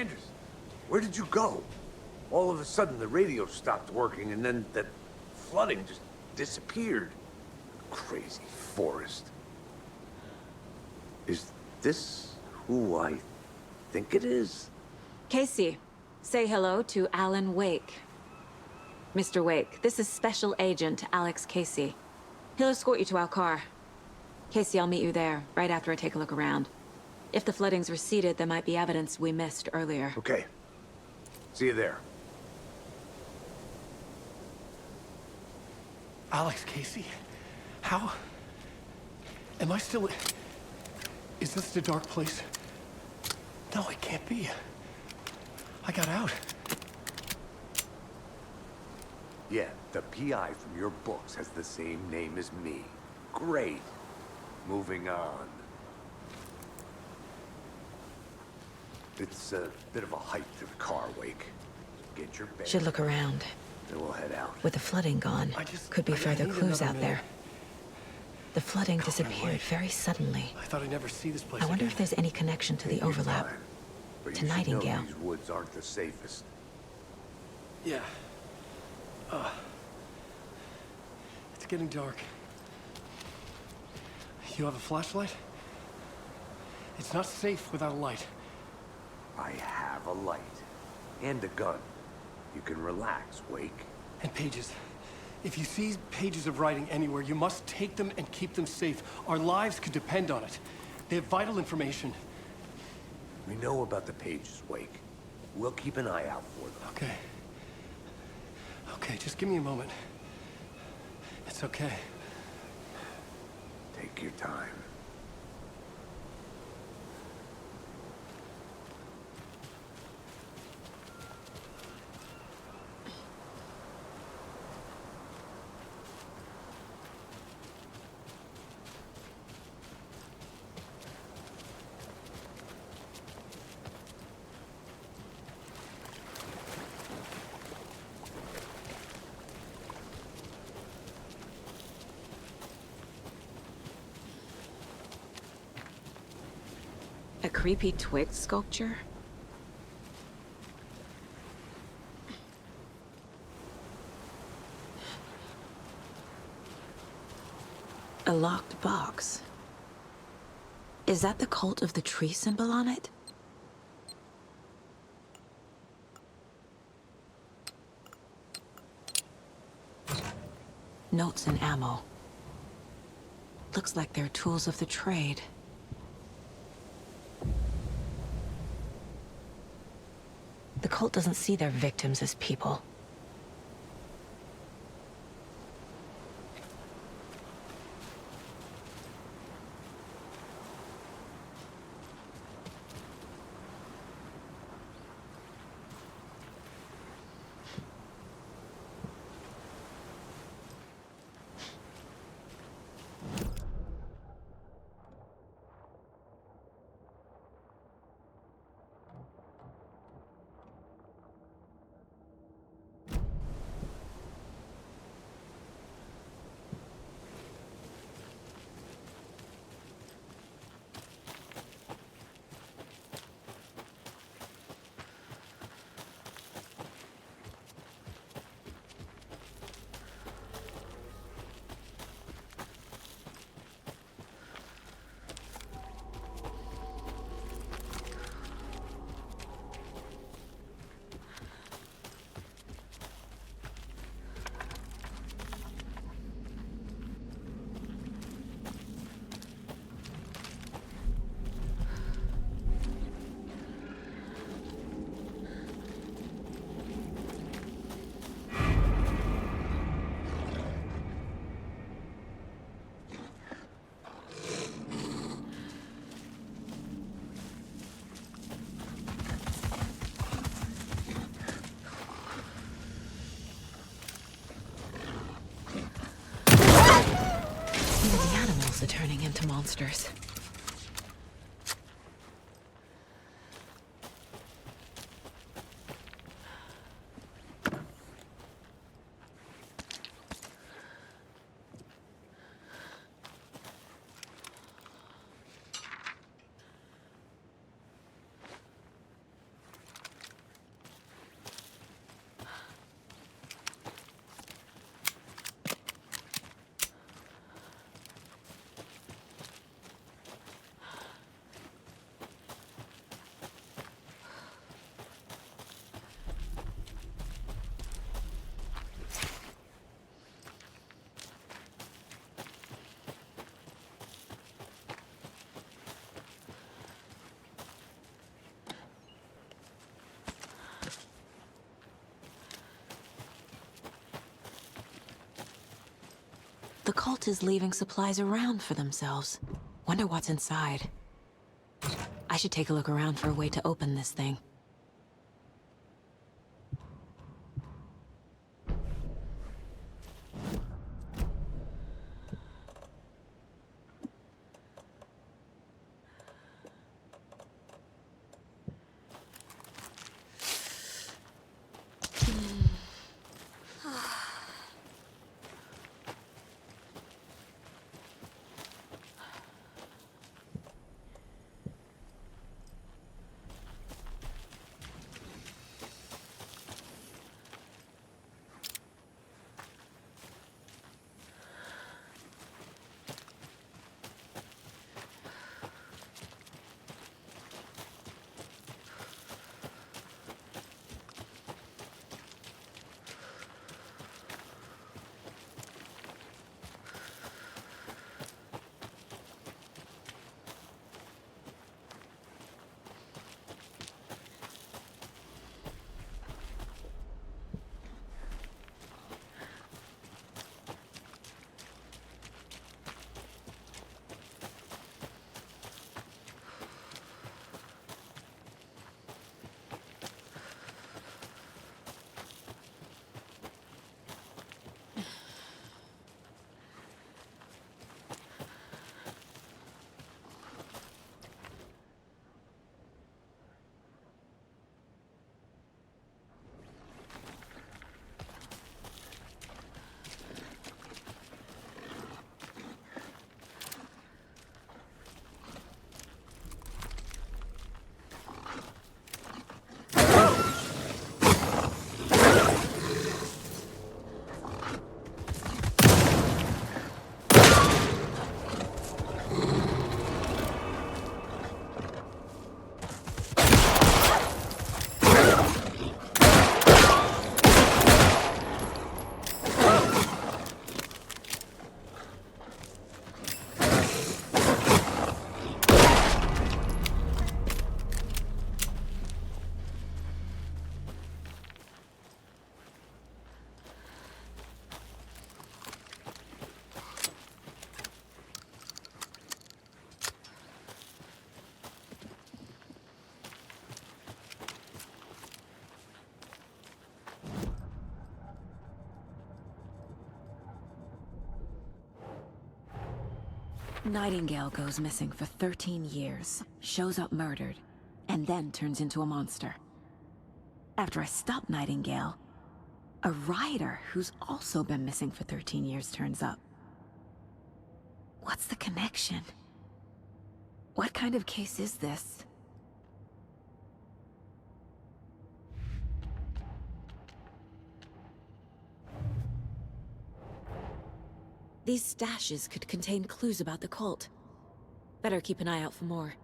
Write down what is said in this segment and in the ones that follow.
Anderson, where did you go? All of a sudden, the radio stopped working, and then that flooding just disappeared. Crazy forest. Is this who I think it is? Casey, say hello to Alan Wake. Mr. Wake, this is Special Agent Alex Casey. He'll escort you to our car. Casey, I'll meet you there, right after I take a look around. If the flooding's receded, there might be evidence we missed earlier. Okay. See you there. Alex Casey? How? Am I still... Is this the dark place? No, it can't be. I got out. Yeah, the PI from your books has the same name as me. Great. Moving on. It's a bit of a hike to the car, Wake. Get your bag. Should look around. Then we'll head out. With the flooding gone, could be further clues out there. The flooding God, disappeared very suddenly. I thought I'd never see this place I wonder again. if there's any connection to the Take your overlap. time. But To you should know Nightingale. these woods aren't the safest. Yeah. It's getting dark. You have a flashlight? It's not safe without a light. I have a light. And a gun. You can relax, Wake. And pages. If you see pages of writing anywhere, you must take them and keep them safe. Our lives could depend on it. They have vital information. We know about the pages, Wake. We'll keep an eye out for them. Okay. Okay, just give me a moment. It's okay. Take your time. A creepy twig sculpture? A locked box. Is that the cult of the tree symbol on it? Notes and ammo. Looks like they're tools of the trade. The cult doesn't see their victims as people. Are turning into monsters. cult is leaving supplies around for themselves. Wonder what's inside. I should take a look around for a way to open this thing. Nightingale goes missing for 13 years, shows up murdered, and then turns into a monster. After I stop Nightingale, a rider who's also been missing for 13 years turns up. What's the connection? What kind of case is this? These stashes could contain clues about the cult. Better keep an eye out for more.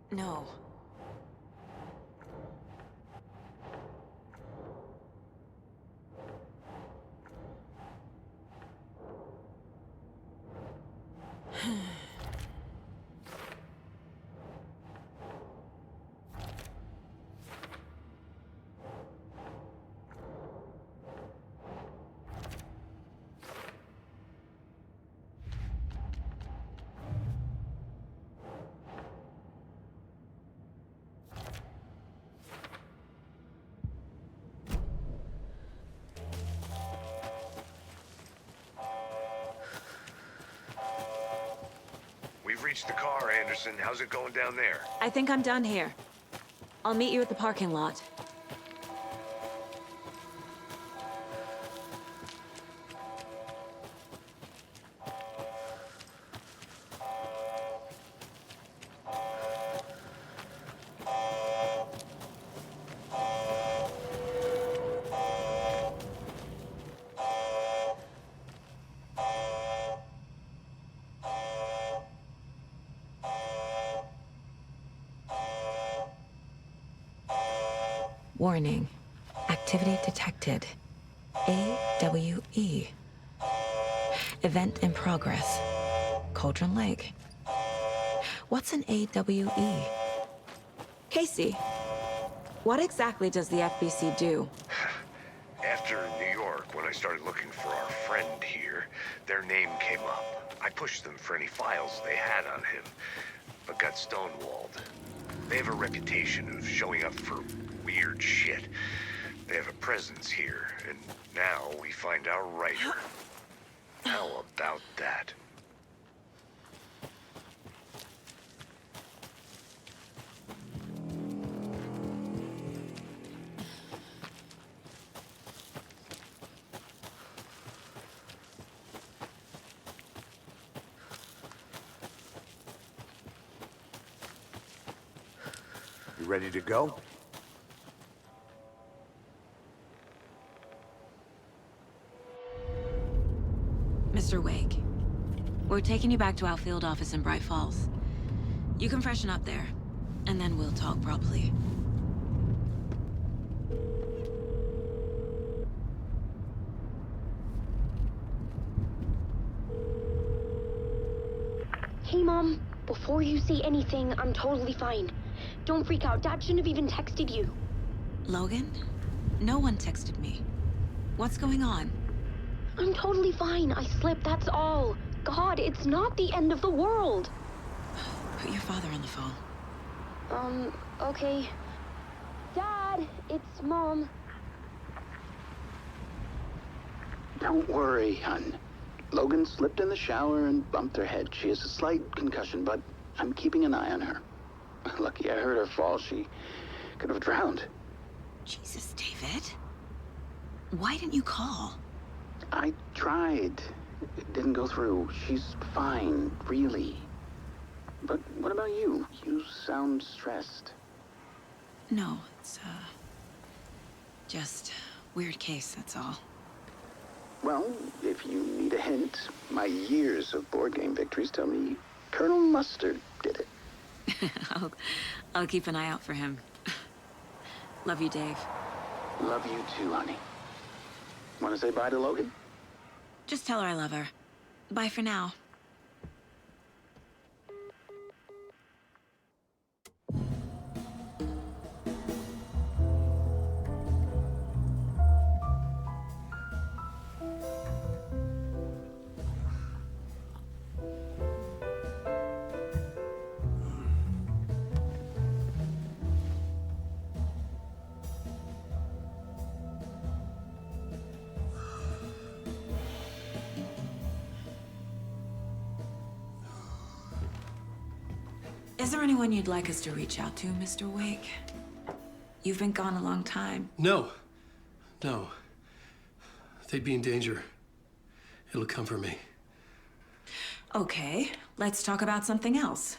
No. We've reached the car, Anderson. How's it going down there? I think I'm done here. I'll meet you at the parking lot. Warning. Activity detected. AWE. Event in progress. Cauldron Lake. What's an AWE? Casey, what exactly does the FBC do? After New York, when I started looking for our friend here, their name came up. I pushed them for any files they had on him, but got stonewalled. They have a reputation of showing up for weird shit. They have a presence here, and now we find our writer. How about that? You ready to go? Mr. Wake, we're taking you back to our field office in Bright Falls. You can freshen up there, and then we'll talk properly. Hey, Mom. Before you say anything, I'm totally fine. Don't freak out. Dad shouldn't have even texted you. Logan? No one texted me. What's going on? I'm totally fine. I slipped, that's all. God, it's not the end of the world. Put your father on the phone. Okay. Dad, it's Mom. Don't worry, hon. Logan slipped in the shower and bumped her head. She has a slight concussion, but I'm keeping an eye on her. Lucky I heard her fall. She could have drowned. Jesus, David. Why didn't you call? I tried. It didn't go through. She's fine, really. But what about you? You sound stressed. No, it's, just weird case, that's all. Well, if you need a hint, my years of board game victories tell me Colonel Mustard did it. I'll keep an eye out for him. Love you, Dave. Love you too, honey. Want to say bye to Logan? Just tell her I love her. Bye for now. Is there anyone you'd like us to reach out to, Mr. Wake? You've been gone a long time. No. No. They'd be in danger. It'll come for me. Okay, let's talk about something else.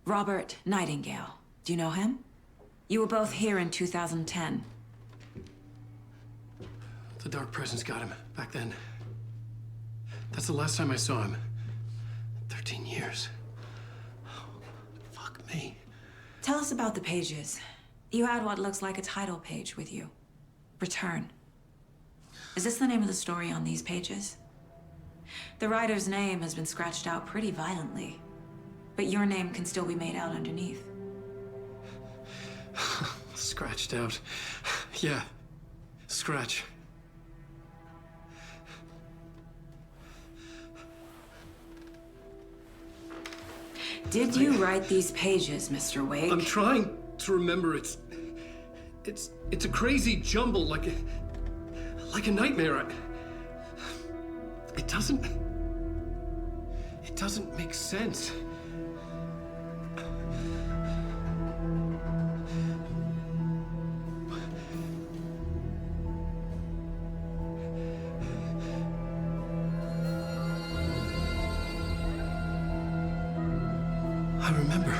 Robert Nightingale. Do you know him? You were both here in 2010. The Dark Presence got him back then. That's the last time I saw him. 13 years. Fuck me. Tell us about the pages. You had what looks like a title page with you. Return. Is this the name of the story on these pages? The writer's name has been scratched out pretty violently, but your name can still be made out underneath. Scratched out. Yeah. Scratch. Did you write these pages, Mr. Wake? I'm trying to remember. It's a crazy jumble, like a nightmare. It doesn't make sense. I remember.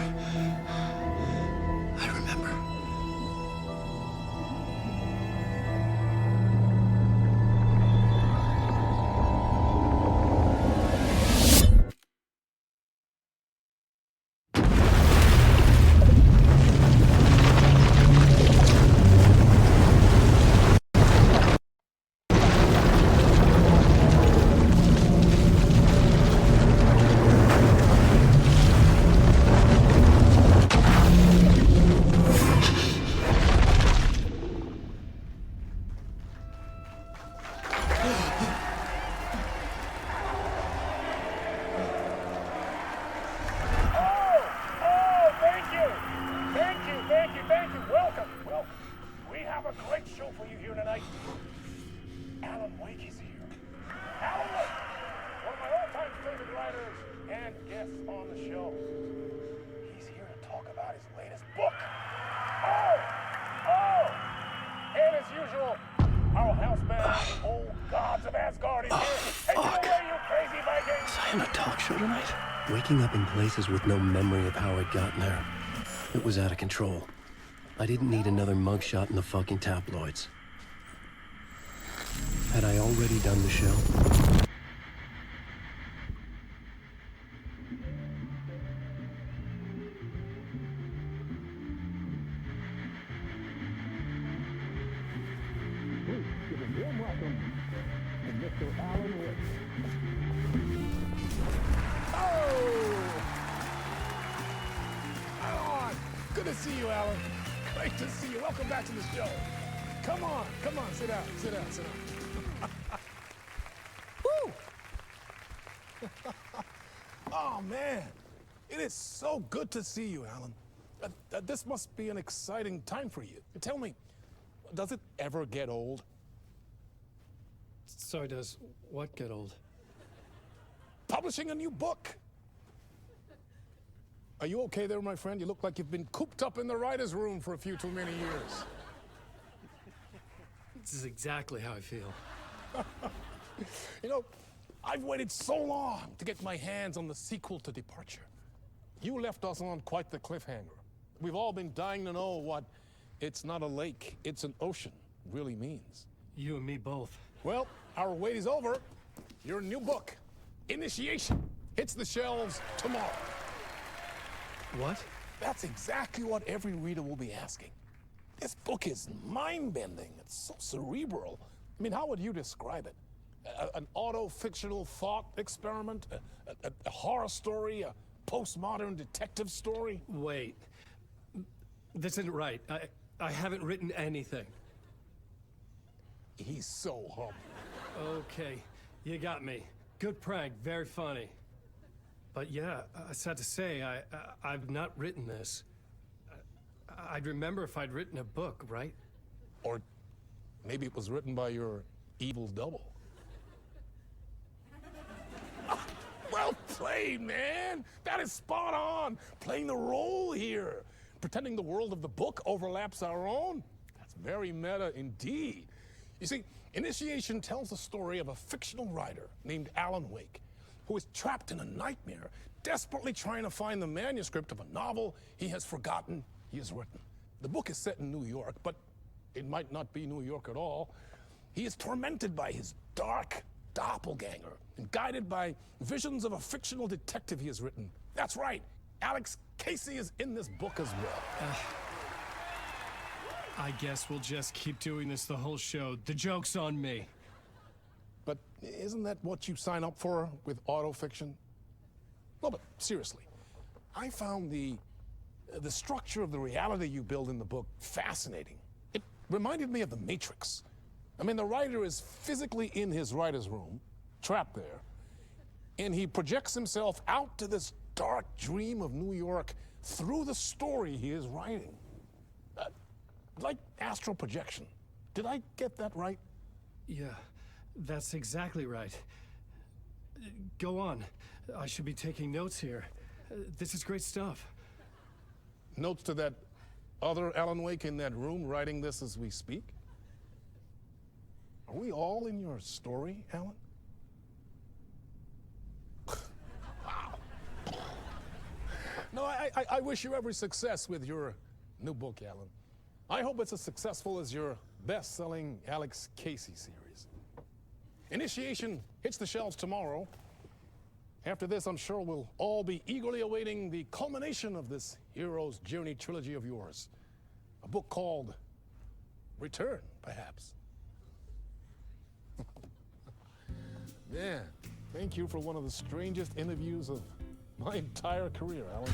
Alan Wake is here. Alan Wake, one of my all-time favorite writers and guests on the show. He's here to talk about his latest book. Oh! And as usual, our house band, the old gods of Asgard, is here. Take it away, you crazy Vikings! Was I on a talk show tonight? Waking up in places with no memory of how I'd gotten there. It was out of control. I didn't need another mugshot in the fucking tabloids. Had I already done the show? Good to see you, Alan. Great to see you. Welcome back to the show. Come on, sit down. Woo! Oh, man. It is so good to see you, Alan. This must be an exciting time for you. Tell me, does it ever get old? Sorry, does what get old? Publishing a new book. Are you okay there, my friend? You look like you've been cooped up in the writer's room for a few too many years. This is exactly how I feel. You know, I've waited so long to get my hands on the sequel to Departure. You left us on quite the cliffhanger. We've all been dying to know what "it's not a lake, it's an ocean" really means. You and me both. Well, our wait is over. Your new book, Initiation, hits the shelves tomorrow. What? That's exactly what every reader will be asking. This book is mind-bending. It's so cerebral. I mean, how would you describe it? An auto-fictional thought experiment? A horror story? A postmodern detective story? Wait. This isn't right. I haven't written anything. He's so humble. Okay, you got me. Good prank, very funny. But yeah, sad to say, I've not written this. I'd remember if I'd written a book, right? Or maybe it was written by your evil double. Well played, man! That is spot on! Playing the role here. Pretending the world of the book overlaps our own. That's very meta indeed. You see, Initiation tells the story of a fictional writer named Alan Wake, who is trapped in a nightmare, desperately trying to find the manuscript of a novel he has forgotten he has written. The book is set in New York, but it might not be New York at all. He is tormented by his dark doppelganger and guided by visions of a fictional detective he has written. That's right, Alex Casey is in this book as well. I guess we'll just keep doing this the whole show. The joke's on me. But isn't that what you sign up for with autofiction? No, but seriously, I found the structure of the reality you build in the book fascinating. It reminded me of The Matrix. I mean, the writer is physically in his writer's room, trapped there, and he projects himself out to this dark dream of New York through the story he is writing. Like astral projection. Did I get that right? Yeah, that's exactly right. Go on. I should be taking notes here. This is great stuff. Notes to that other Alan Wake in that room writing this as we speak? Are we all in your story, Alan? Wow. No, I wish you every success with your new book, Alan. I hope it's as successful as your best-selling Alex Casey series. Initiation hits the shelves tomorrow. After this, I'm sure we'll all be eagerly awaiting the culmination of this hero's journey trilogy of yours. A book called Return, perhaps. Man, thank you for one of the strangest interviews of my entire career, Alan.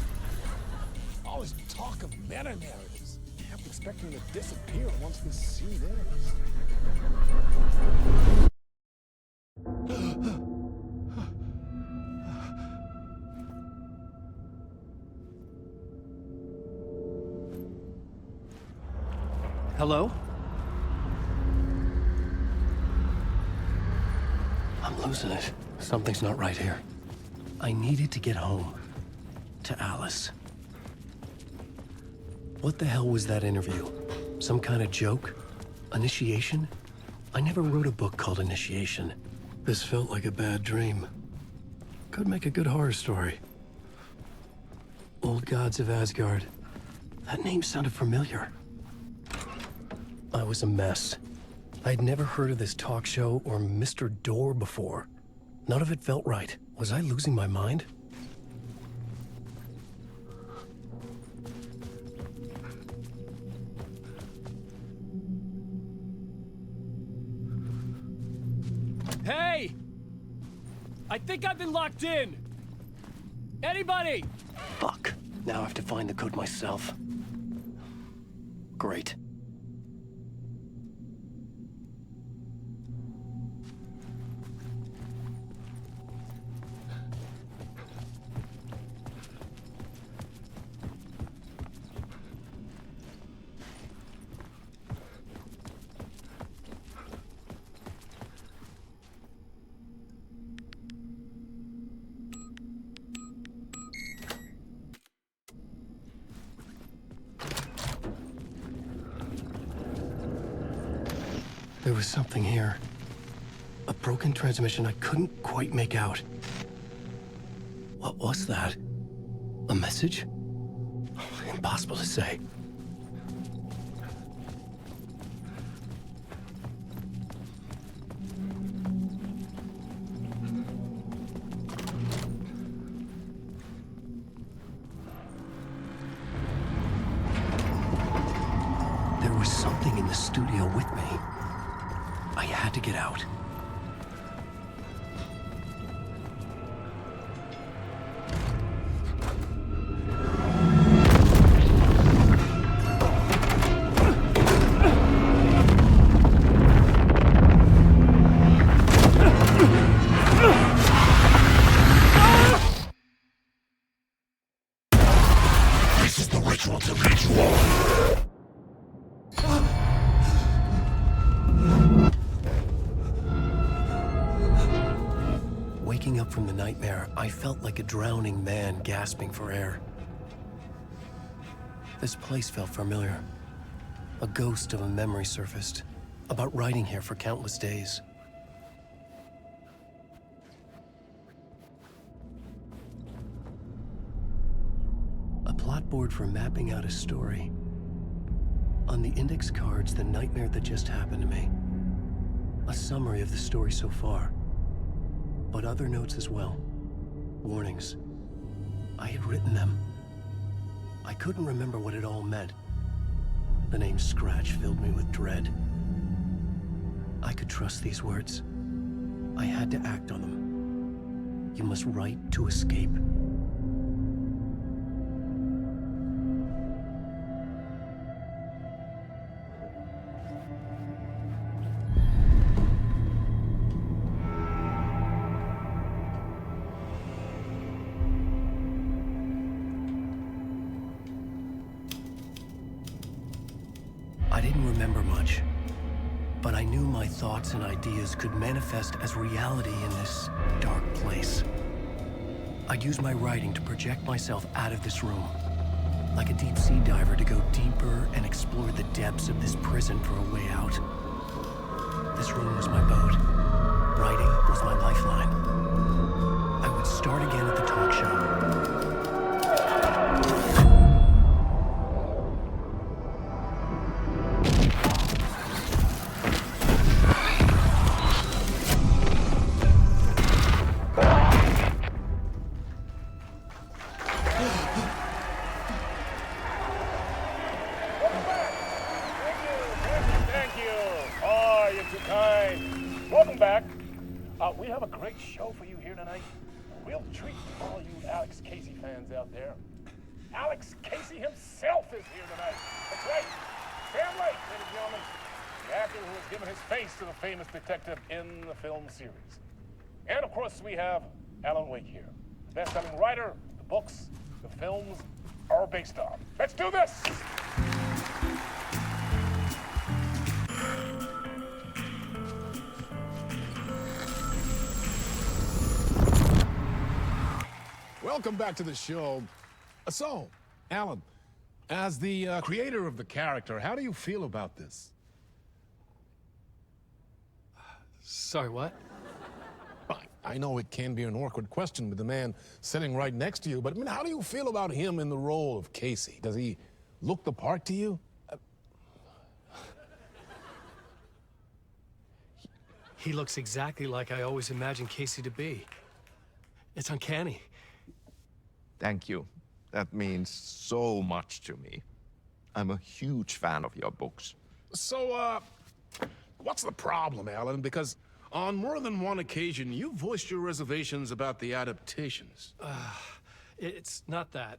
All this talk of meta-narratives. I'm expecting to disappear once this scene ends. Hello? I'm losing it. Something's not right here. I needed to get home. To Alice. What the hell was that interview? Some kind of joke? Initiation? I never wrote a book called Initiation. This felt like a bad dream. Could make a good horror story. Old Gods of Asgard. That name sounded familiar. I was a mess. I'd never heard of this talk show or Mr. Door before. None of it felt right. Was I losing my mind? Hey! I think I've been locked in! Anybody? Fuck. Now I have to find the code myself. Great. There was something here. A broken transmission I couldn't quite make out. What was that? A message? Impossible to say. There was something in the studio with me. I had to get out. This is the ritual to lead you all. Waking up from the nightmare, I felt like a drowning man gasping for air. This place felt familiar. A ghost of a memory surfaced, about riding here for countless days. A plot board for mapping out a story. On the index cards, the nightmare that just happened to me. A summary of the story so far. But other notes as well. Warnings. I had written them. I couldn't remember what it all meant. The name Scratch filled me with dread. I could trust these words. I had to act on them. You must write to escape. I didn't remember much, but I knew my thoughts and ideas could manifest as reality in this dark place. I'd use my writing to project myself out of this room, like a deep sea diver to go deeper and explore the depths of this prison for a way out. This room was my boat. Writing was my lifeline. I would start again at the talk show. Welcome back. We have a great show for you here tonight. A real treat for all you Alex Casey fans out there. Alex Casey himself is here tonight. That's right. Sam Lake, ladies and gentlemen. The actor who has given his face to the famous detective in the film series. And of course, we have Alan Wake here. The best-selling writer, the books, the films are based on. Let's do this! welcome back to the show. So, Alan, as the creator of the character, how do you feel about this? Sorry, what? I know it can be an awkward question with the man sitting right next to you, but I mean, how do you feel about him in the role of Casey? Does he look the part to you? He looks exactly like I always imagined Casey to be. It's uncanny. Thank you. That means so much to me. I'm a huge fan of your books. So, what's the problem, Alan? Because on more than one occasion, you voiced your reservations about the adaptations. It's not that.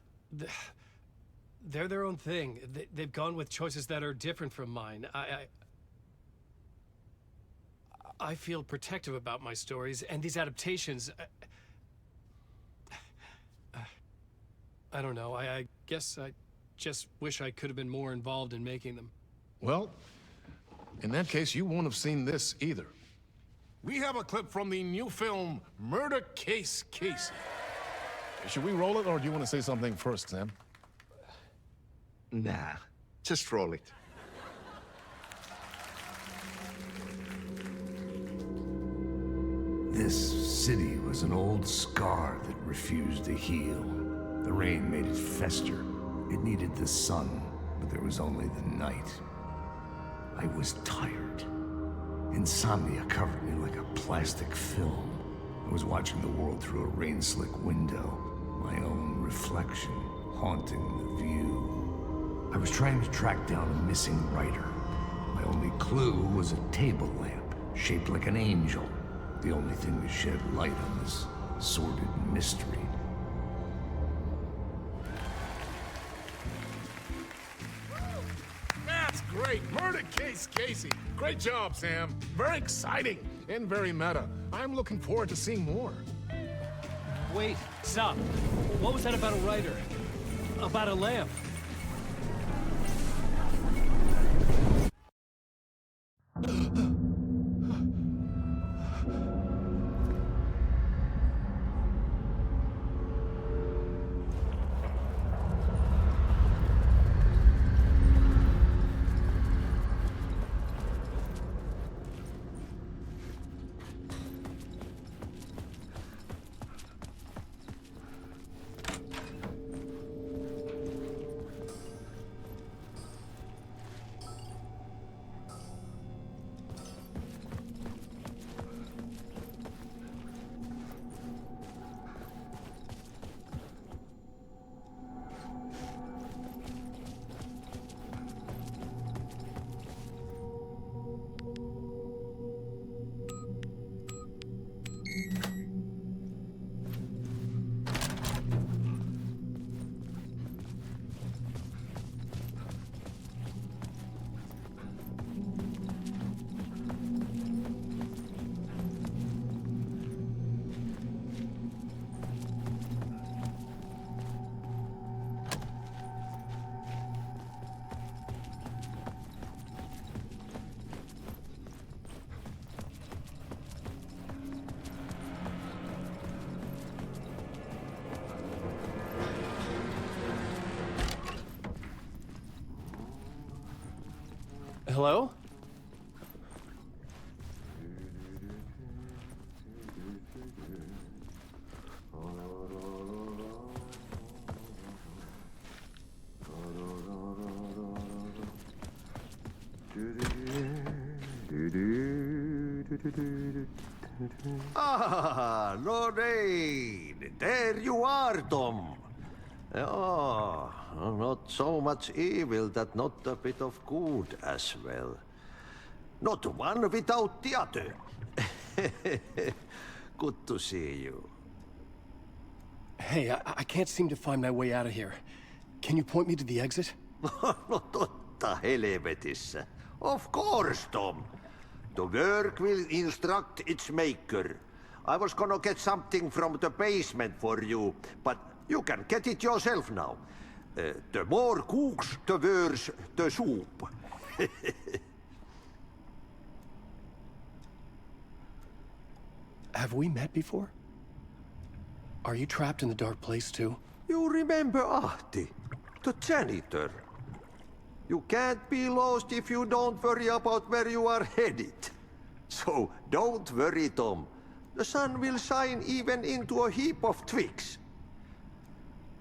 They're their own thing. They've gone with choices that are different from mine. I feel protective about my stories, and these adaptations... I don't know. I guess I just wish I could have been more involved in making them. Well, in that case, you won't have seen this either. We have a clip from the new film, Murder Case Casey. Should we roll it, or do you want to say something first, Sam? Nah, just roll it. This city was an old scar that refused to heal. The rain made it fester. It needed the sun, but there was only the night. I was tired. Insomnia covered me like a plastic film. I was watching the world through a rain-slick window, my own reflection haunting the view. I was trying to track down a missing writer. My only clue was a table lamp, shaped like an angel. The only thing to shed light on this sordid mystery. That's great! Murder Case Casey! Great job, Sam. Very exciting and very meta. I'm looking forward to seeing more. Wait, stop. What was that about a writer? About a lamp? Hello? Ah, Lorraine! There you are, Tom. Oh, not so much evil that not a bit of good as well. Not one without the other. Good to see you. Hey, I can't seem to find my way out of here. Can you point me to the exit? No totta helvetissä. Of course, Tom. The work will instruct its maker. I was gonna get something from the basement for you, but you can get it yourself now. The more cooks, the worse the soup. Have we met before? Are you trapped in the dark place too? You remember Ahti, the janitor. You can't be lost if you don't worry about where you are headed. So don't worry, Tom. The sun will shine even into a heap of twigs.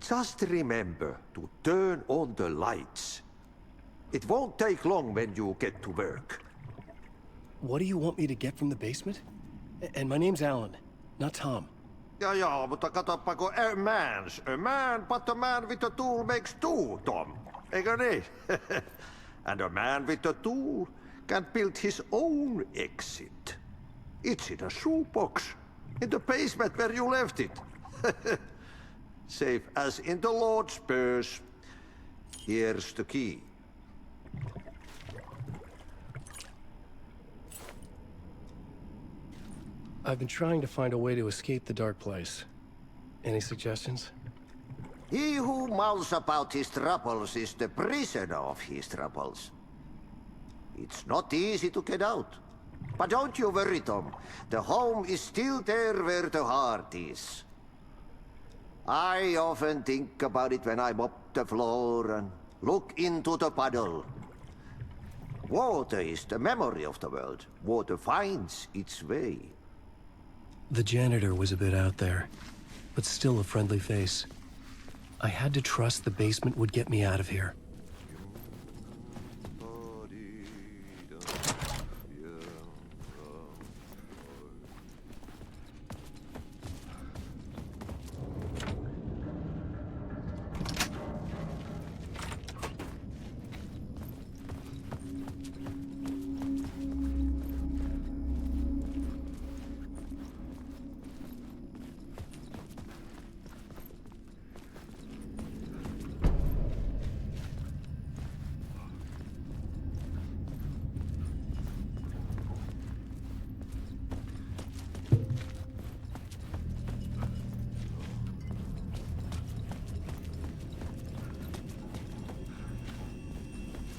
Just remember to turn on the lights. It won't take long when you get to work. What do you want me to get from the basement? And my name's Alan, not Tom. Ja, mutta katoppa kun a man, but a man with a tool makes two, Tom. Eikö niin? And a man with a tool can build his own exit. It's in a shoebox, in the basement where you left it. Safe as in the Lord's purse. Here's the key. I've been trying to find a way to escape the dark place. Any suggestions? He who mouths about his troubles is the prisoner of his troubles. It's not easy to get out. But don't you worry, Tom. The home is still there where the heart is. I often think about it when I mop the floor and look into the puddle. Water is the memory of the world. Water finds its way. The janitor was a bit out there, but still a friendly face. I had to trust the basement would get me out of here.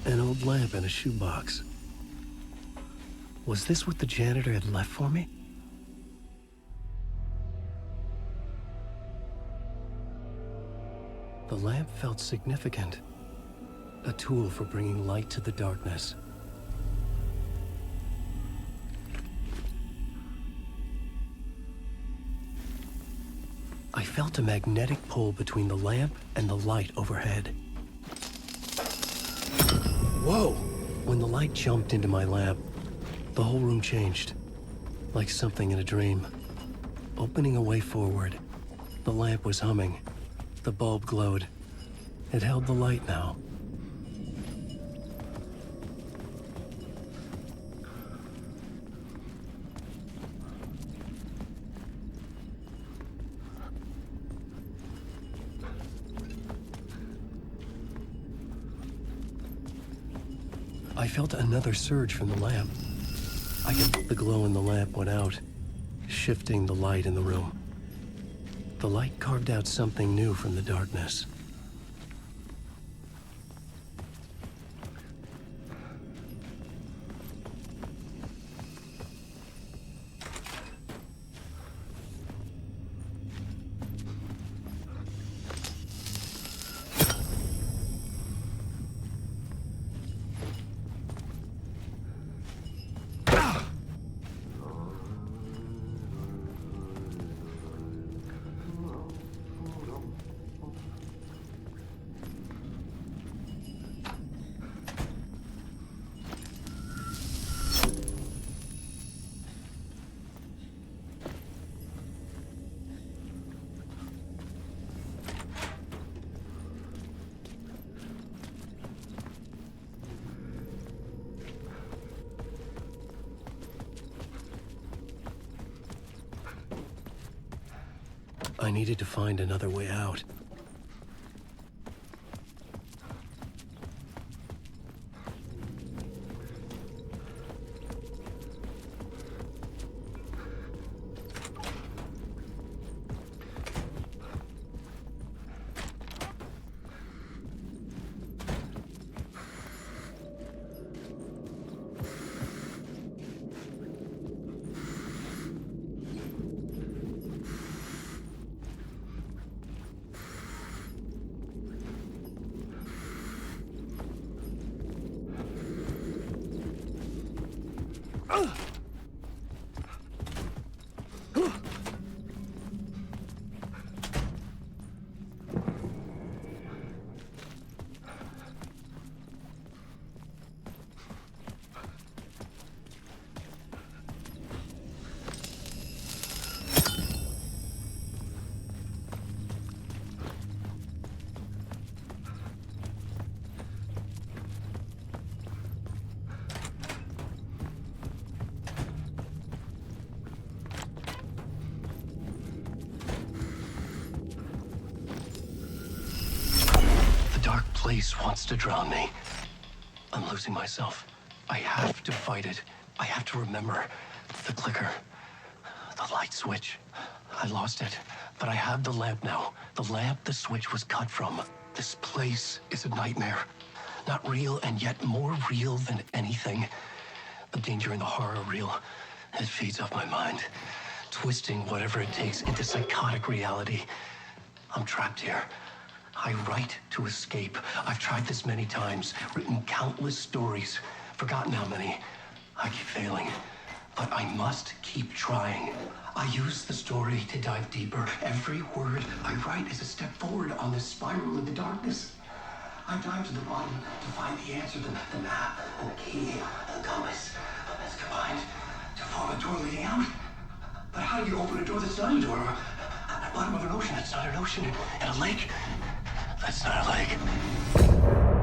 An old lamp and a shoebox. Was this what the janitor had left for me? The lamp felt significant. A tool for bringing light to the darkness. I felt a magnetic pull between the lamp and the light overhead. Whoa! When the light jumped into my lamp, the whole room changed. Like something in a dream. Opening a way forward. The lamp was humming. The bulb glowed. It held the light now. I felt another surge from the lamp. The glow in the lamp went out, shifting the light in the room. The light carved out something new from the darkness. I needed to find another way out. The dark place wants to drown me. I'm losing myself. I have to fight it. I have to remember the clicker, the light switch. I lost it, but I have the lamp now. The lamp the switch was cut from. This place is a nightmare. Not real, and yet more real than anything. The danger and the horror are real. It feeds off my mind, twisting whatever it takes into psychotic reality. I'm trapped here. I write to escape. I've tried this many times, written countless stories, forgotten how many. I keep failing, but I must keep trying. I use the story to dive deeper. Every word I write is a step forward on this spiral into darkness. I dive to the bottom to find the answer, the map, and the key, and the compass. That's combined to form a door leading out. But how do you open a door that's not a door? At the bottom of an ocean that's not an ocean, and a lake that's not a lake.